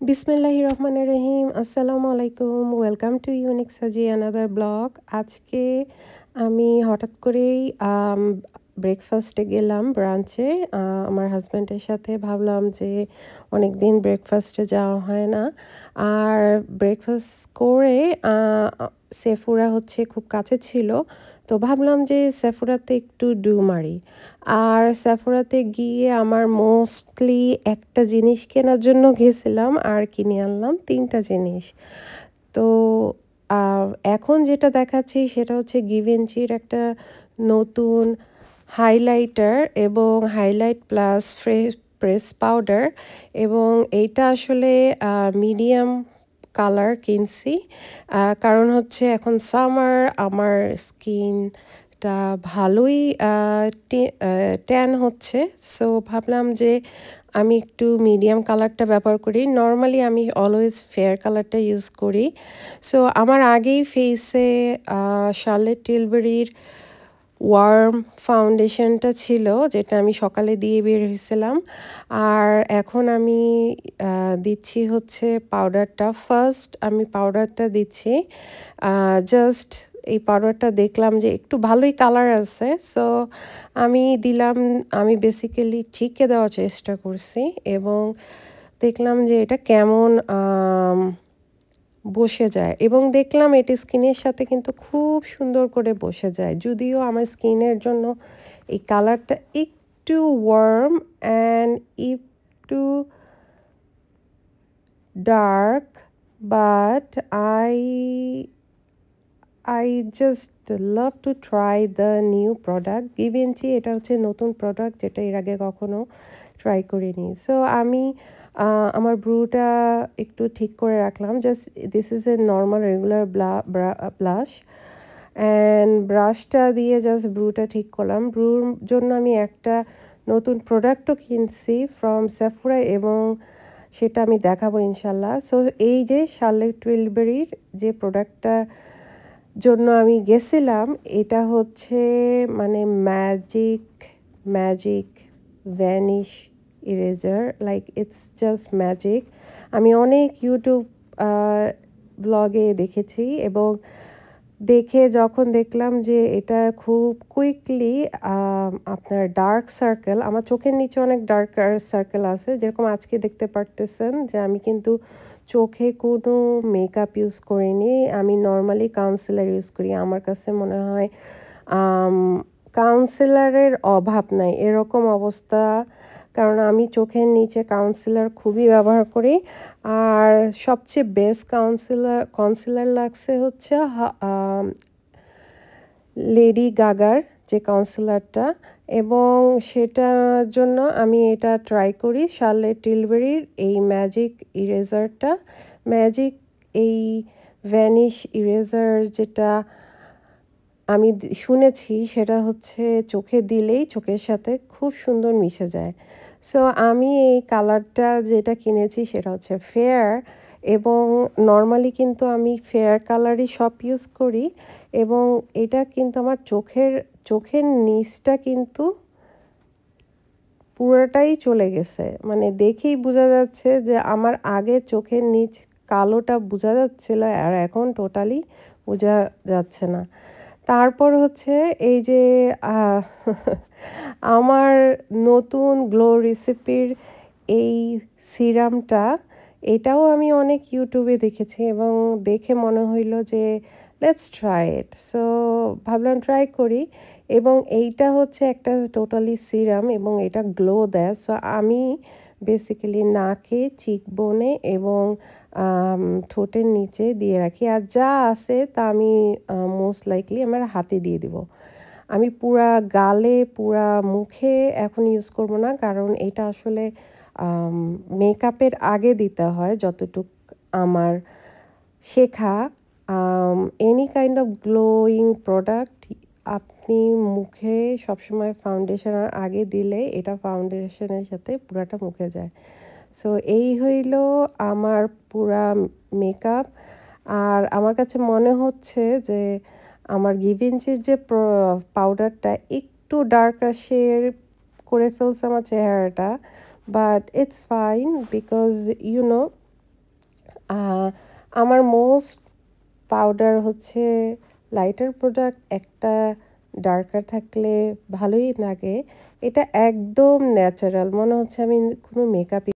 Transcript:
বিসমিল্লাহির রহমানির রহিম। আসসালামু আলাইকুম। ওয়েলকাম টু ইউনিক সাজি অ্যানাদার ব্লগ। আজকে আমি হঠাৎ করেই ব্রেকফাস্টে গেলাম ব্রাঞ্চে আমার হাসব্যান্ডের সাথে। ভাবলাম যে অনেক দিন ব্রেকফাস্টে যাওয়া হয় না। আর ব্রেকফাস্ট করে সেফুরা হচ্ছে খুব কাছে ছিল। তো ভাবলাম যে সেফুরাতে একটু ডু মারি। আর সেফোরাতে গিয়ে আমার মোস্টলি একটা জিনিস কেনার জন্য গেছিলাম আর কিনে আনলাম ৩টা জিনিস। তো আ এখন যেটা দেখাচ্ছি সেটা হচ্ছে গিভেনচির একটা নতুন হাইলাইটার এবং হাইলাইট প্লাস প্রেস পাউডার এবং এইটা আসলে মিডিয়াম কালার কিনছি। কারণ হচ্ছে এখন সামার, আমার স্কিনটা ভালোই ট্যান হচ্ছে। সো ভাবলাম যে আমি একটু মিডিয়াম কালারটা ব্যবহার করি। নরমালি আমি অলওয়েজ ফেয়ার কালারটা ইউজ করি। সো আমার আগেই ফেসে শার্লেট টিলবারির ওয়ার্ম ফাউন্ডেশনটা ছিল, যেটা আমি সকালে দিয়ে বের হয়েছিলাম। আর এখন আমি দিচ্ছি হচ্ছে পাউডারটা। ফার্স্ট আমি পাউডারটা দিচ্ছি। জাস্ট এই পাউডারটা দেখলাম যে একটু ভালোই কালার আছে, সো আমি দিলাম। আমি বেসিক্যালি চিকে দেওয়ার চেষ্টা করছি এবং দেখলাম যে এটা কেমন বসে যায় এবং দেখলাম এটি স্কিনের সাথে কিন্তু খুব সুন্দর করে বসে যায়। যদিও আমার স্কিনের জন্য এই কালারটা একটু ওয়ার্ম অ্যান্ড একটু dark, but I just love to try the new product Givenchy. এটা হচ্ছে নতুন প্রোডাক্ট যেটা এর আগে কখনো ট্রাই করিনি। সো আমি আমার ব্রুটা একটু ঠিক করে রাখলাম। Just this is a normal regular blush and ব্রাশটা দিয়ে জাস্ট ব্রুটা ঠিক করলাম। ব্রুর জন্য আমি একটা নতুন প্রোডাক্টও কিনছি ফ্রম সেফোরা এবং সেটা আমি দেখাবো ইনশাল্লাহ। সো এই যে শার্লেট টিলবারির যে প্রোডাক্টটা জন্য আমি গেছিলাম, এটা হচ্ছে মানে magic vanish eraser. Like it's just magic. আমি অনেক ইউটিউব ব্লগে দেখেছি এবং দেখে যখন দেখলাম যে এটা খুব কুইকলি আপনার ডার্ক সার্কেল, আমার চোখের নিচে অনেক ডার্ক সার্কেল আছে, যেরকম আজকে দেখতে পারতেছেন যে আমি কিন্তু চোখে কোনো মেকআপ ইউজ করিনি। আমি নর্মালি কাউন্সিলার ইউজ করি। আমার কাছে মনে হয় কাউন্সিলারের অভাব নাই এরকম অবস্থা, কারণ আমি চোখের নিচে কাউন্সিলার খুবই ব্যবহার করি। আর সবচেয়ে বেস্ট কনসিলার লাগছে হচ্ছে লেডি গাগার যে কনসিলারটা, এবং সেটার জন্য আমি এটা ট্রাই করি শার্লেট টিলবারির এই ম্যাজিক ইরেজারটা। ম্যাজিক এই ভ্যানিশ ইরেজার যেটা আমি শুনেছি সেটা হচ্ছে চোখে দিলেই চোখের সাথে খুব সুন্দর মিশে যায়। সো আমি এই কালারটা যেটা কিনেছি সেটা হচ্ছে ফেয়ার, এবং নর্মালি কিন্তু আমি ফেয়ার কালারই সব ইউজ করি এবং এটা কিন্তু আমার চোখের নিচটা কিন্তু পুরোটাই চলে গেছে। মানে দেখেই বোঝা যাচ্ছে যে আমার আগে চোখের নিচ কালোটা বোঝা যাচ্ছিল আর এখন টোটালি বোঝা যাচ্ছে না। তারপর হচ্ছে এই যে আহ, আমার নতুন গ্লো রেসিপির এই সিরামটা, এটাও আমি অনেক ইউটিউবে দেখেছি এবং দেখে মনে হইলো যে লেটস ট্রাই ইট। সো ভাবলাম ট্রাই করি, এবং এইটা হচ্ছে একটা টোটালি সিরাম এবং এটা গ্লো দেয়। সো আমি বেসিক্যালি নাকে, চিকবোনে এবং ঠোঁটের নিচে দিয়ে রাখি। আর যা আছে তা আমি মোস্ট লাইকলি আমার হাতে দিয়ে দিব। আমি পুরা গালে, পুরা মুখে এখন ইউজ করব না, কারণ এটা আসলে মেকআপের আগে দিতে হয় যতটুক আমার শেখা। Any kind of glowing product আপনি মুখে সবসময় ফাউন্ডেশনের আগে দিলে এটা ফাউন্ডেশনের সাথে পুরাটা মুখে যায়। সো এই হইল আমার পুরা মেকআপ। আর আমার কাছে মনে হচ্ছে যে আমার গিভেনচির যে পাউডারটা একটু ডার্কার শেড করে ফেলছে আমার চেহারাটা, but it's fine because you know আমার মোস্ট পাউডার হচ্ছে লাইটার প্রোডাক্ট একটা ডার্কার থাকলে ভালোই লাগে। এটা একদম ন্যাচারাল, মনে হচ্ছে আমি কোনো মেকআপ